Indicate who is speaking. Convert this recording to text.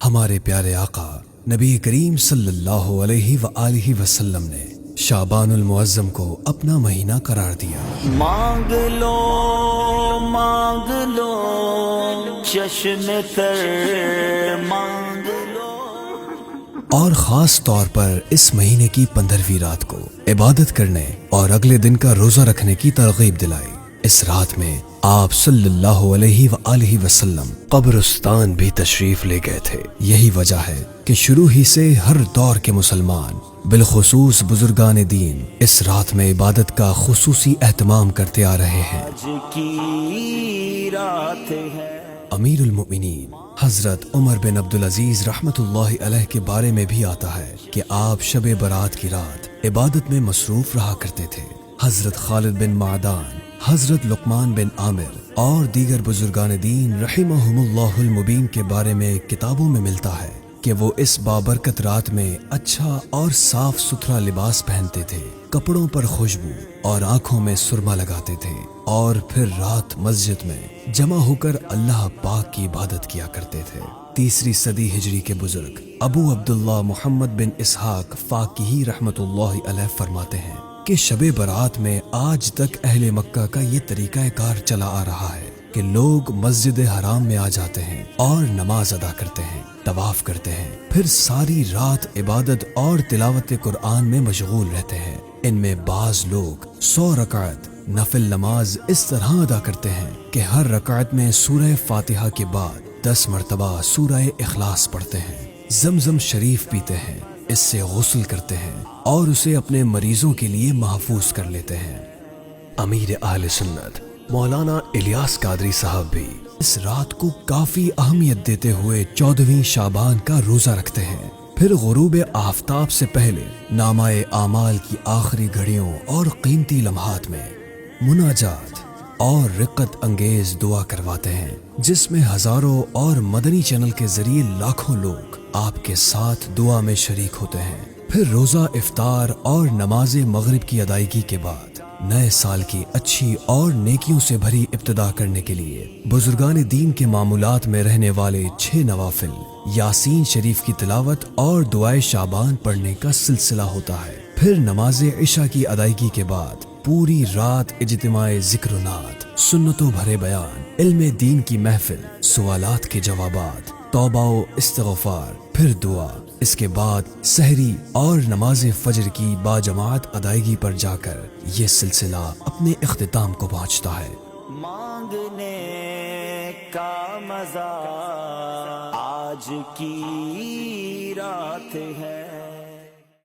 Speaker 1: ہمارے پیارے آقا نبی کریم صلی اللہ علیہ وآلہ وسلم نے شعبان المعظم کو اپنا مہینہ قرار دیا۔
Speaker 2: مانگ لو چشم تر مانگ لو،
Speaker 1: اور خاص طور پر اس مہینے کی 15ویں رات کو عبادت کرنے اور اگلے دن کا روزہ رکھنے کی ترغیب دلائی۔ اس رات میں آپ صلی اللہ علیہ وآلہ وسلم قبرستان بھی تشریف لے گئے تھے۔ یہی وجہ ہے کہ شروع ہی سے ہر دور کے مسلمان بالخصوص بزرگان دین اس رات میں عبادت کا خصوصی اہتمام کرتے آ رہے ہیں۔
Speaker 2: آج کی رات ہے۔
Speaker 1: امیر المؤمنین حضرت عمر بن عبدالعزیز رحمت اللہ علیہ کے بارے میں بھی آتا ہے کہ آپ شب برات کی رات عبادت میں مصروف رہا کرتے تھے۔ حضرت خالد بن معدان، حضرت لقمان بن عامر اور دیگر بزرگان دین رحمہم اللہ المبین کے بارے میں کتابوں میں ملتا ہے کہ وہ اس بابرکت رات میں اچھا اور صاف ستھرا لباس پہنتے تھے، کپڑوں پر خوشبو اور آنکھوں میں سرما لگاتے تھے، اور پھر رات مسجد میں جمع ہو کر اللہ پاک کی عبادت کیا کرتے تھے۔ 3 صدی ہجری کے بزرگ ابو عبداللہ محمد بن اسحاق فاقیہی رحمت اللہ علیہ فرماتے ہیں کہ شب برات میں آج تک اہل مکہ کا یہ طریقہ کار چلا آ رہا ہے کہ لوگ مسجد حرام میں آ جاتے ہیں اور نماز ادا کرتے ہیں، طواف کرتے ہیں، پھر ساری رات عبادت اور تلاوت قرآن میں مشغول رہتے ہیں۔ ان میں بعض لوگ 100 رکعت نفل نماز اس طرح ادا کرتے ہیں کہ ہر رکعت میں سورہ فاتحہ کے بعد 10 مرتبہ سورہ اخلاص پڑھتے ہیں، زمزم شریف پیتے ہیں، اس سے غسل کرتے ہیں اور اسے اپنے مریضوں کے لیے محفوظ کر لیتے ہیں۔ امیر اہل سنت مولانا الیاس قادری صاحب بھی اس رات کو کافی اہمیت دیتے ہوئے 14ویں شعبان کا روزہ رکھتے ہیں۔ پھر غروب آفتاب سے پہلے نامہ اعمال کی آخری گھڑیوں اور قیمتی لمحات میں مناجات اور رقت انگیز دعا کرواتے ہیں، جس میں ہزاروں اور مدنی چینل کے ذریعے لاکھوں لوگ آپ کے ساتھ دعا میں شریک ہوتے ہیں۔ پھر روزہ افطار اور نماز مغرب کی ادائیگی کے بعد نئے سال کی اچھی اور نیکیوں سے بھری ابتدا کرنے کے لیے بزرگان دین کے معمولات میں رہنے والے 6 نوافل، یاسین شریف کی تلاوت اور دعائے شعبان پڑھنے کا سلسلہ ہوتا ہے۔ پھر نماز عشاء کی ادائیگی کے بعد پوری رات اجتماع ذکر و نعت، سنتوں بھرے بیان، علم دین کی محفل، سوالات کے جوابات، توبہ و استغفار، پھر دعا۔ اس کے بعد سحری اور نماز فجر کی باجماعت ادائیگی پر جا کر یہ سلسلہ اپنے اختتام کو پہنچتا ہے۔
Speaker 2: مانگنے کا مزہ آج کی رات ہے۔